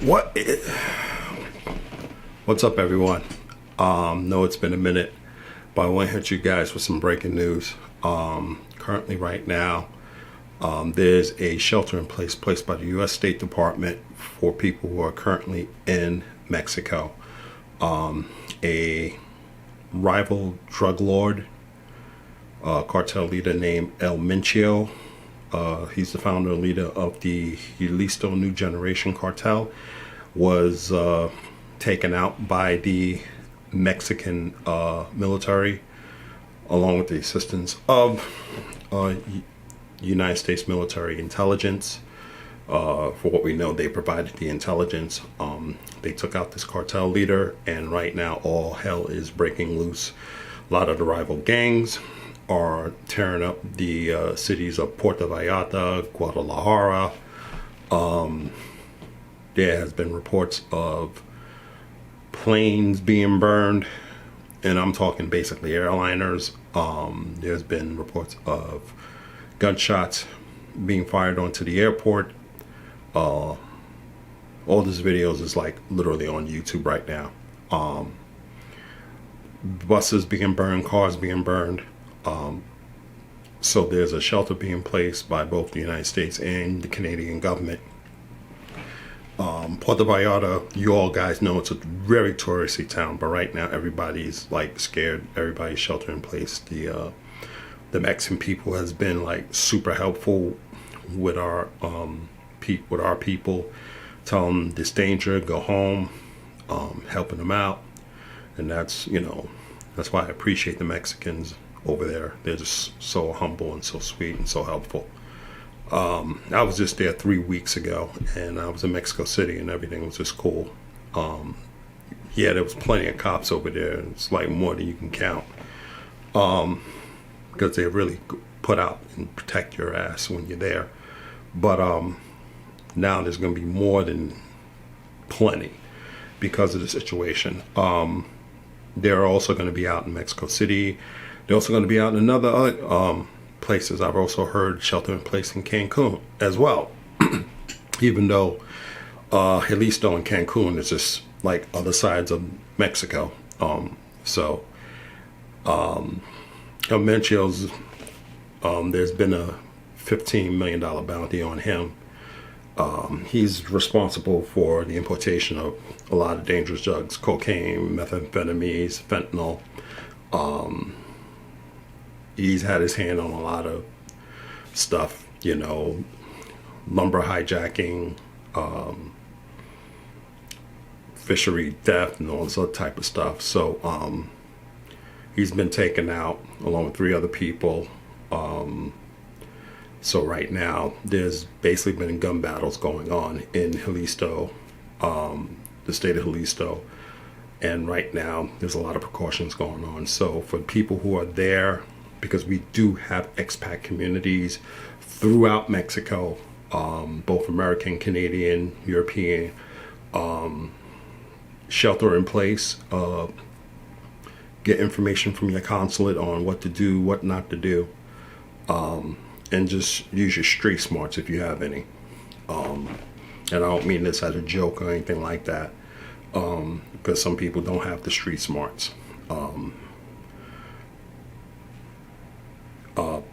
What's up, everyone? No, it's been a minute, but I want to hit you guys with some breaking news. Currently, right now, there's a shelter in place placed by the U.S. State Department for people who are currently in Mexico. A rival drug lord, cartel leader named El Menchio. He's the founder and leader of the Jalisco New Generation cartel, was taken out by the Mexican military, along with the assistance of United States military intelligence. For what we know, they provided the intelligence. They took out this cartel leader, and right now all hell is breaking loose. A lot of the rival gangs are tearing up the cities of Puerto Vallarta, Guadalajara. There has been reports of planes being burned, and I'm talking basically airliners. There's been reports of gunshots being fired onto the airport. All these videos is like literally on YouTube right now. Buses being burned, cars being burned. So there's a shelter being placed by both the United States and the Canadian government. Puerto Vallarta, you all guys know it's a very touristy town, but right now everybody's like scared. Everybody's sheltering in place. The Mexican people has been like super helpful with our people, telling them this danger, go home, helping them out, and that's why I appreciate the Mexicans over there. They're just so humble and so sweet and so helpful. I was just there 3 weeks ago, and I was in Mexico City, and everything was just cool. Yeah, there was plenty of cops over there. It's like more than you can count, because they really put out and protect your ass when you're there. But now there's going to be more than plenty because of the situation. They're also going to be out in Mexico City. They're also going to be out in other places. I've also heard shelter in place in Cancun as well. Even though Jalisco and Cancun is just like other sides of Mexico. Mencio's, there's been a $15 million bounty on him. He's responsible for the importation of a lot of dangerous drugs, cocaine, methamphetamines, fentanyl. He's had his hand on a lot of stuff, lumber hijacking, fishery theft, and all this other type of stuff. So he's been taken out along with 3 other people. So right now, there's basically been gun battles going on in Jalisco, the state of Jalisco. And right now, there's a lot of precautions going on. So for people who are there, because we do have expat communities throughout Mexico, both American, Canadian, European, shelter in place, get information from your consulate on what to do, what not to do, and just use your street smarts if you have any. And I don't mean this as a joke or anything like that, because some people don't have the street smarts.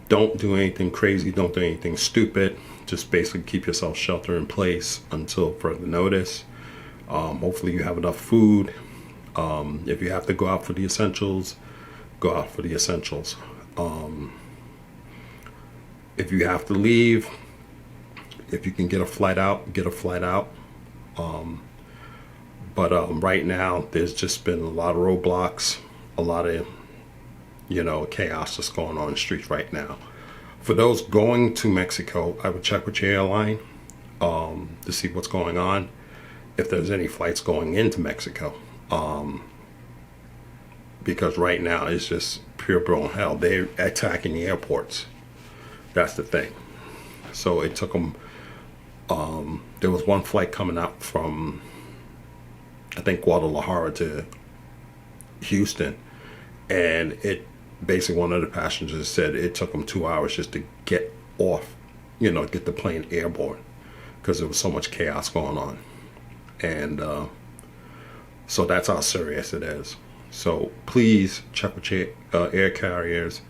Don't do anything crazy, don't do anything stupid. Just basically keep yourself shelter in place until further notice. Hopefully you have enough food. If you have to go out for the essentials, go out for the essentials. If you have to leave, if you can get a flight out, get a flight out. But right now, there's just been a lot of roadblocks, a lot of chaos that's going on in the streets right now. For those going to Mexico, I would check with your airline to see what's going on, if there's any flights going into Mexico. Because right now it's just pure blown hell. They're attacking the airports. That's the thing. So it took them, there was one flight coming out from, I think, Guadalajara to Houston, and it basically, one of the passengers said it took them 2 hours just to get off, get the plane airborne, because there was so much chaos going on. And so that's how serious it is. So please check with your air carriers.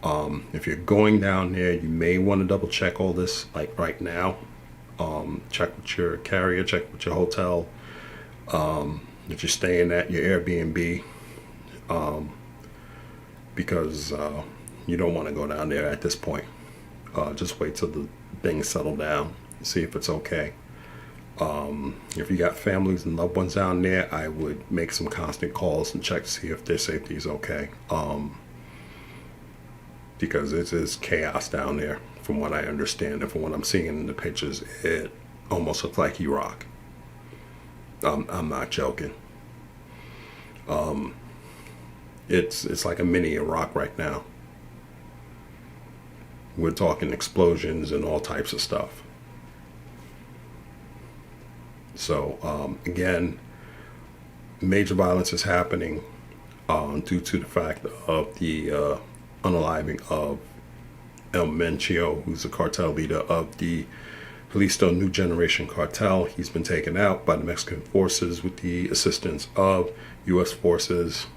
If you're going down there, you may want to double check all this like right now. Check with your carrier, check with your hotel. If you're staying at your Airbnb, because you don't want to go down there at this point. Just wait till the things settle down, see if it's okay. If you got families and loved ones down there, I would make some constant calls and check to see if their safety is okay. Because it is chaos down there, from what I understand, and from what I'm seeing in the pictures, it almost looks like Iraq. I'm not joking. It's like a mini Iraq right now. We're talking explosions and all types of stuff. So again, major violence is happening due to the fact of the unaliving of El Menchio, who's the cartel leader of the Jalisco New Generation Cartel. He's been taken out by the Mexican forces with the assistance of U.S. forces.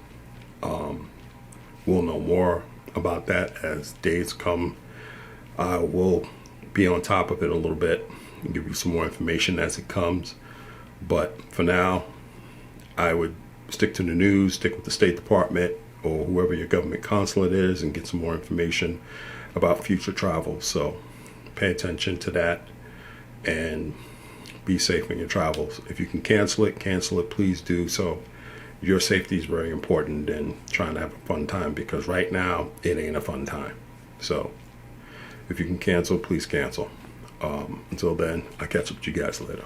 We'll know more about that as days come. I will be on top of it a little bit and give you some more information as it comes. But for now, I would stick to the news, stick with the State Department or whoever your government consulate is, and get some more information about future travel. So pay attention to that and be safe in your travels. If you can cancel it, please do so. Your safety is very important in trying to have a fun time, because right now it ain't a fun time. So if you can cancel, please cancel. Until then, I'll catch up with you guys later.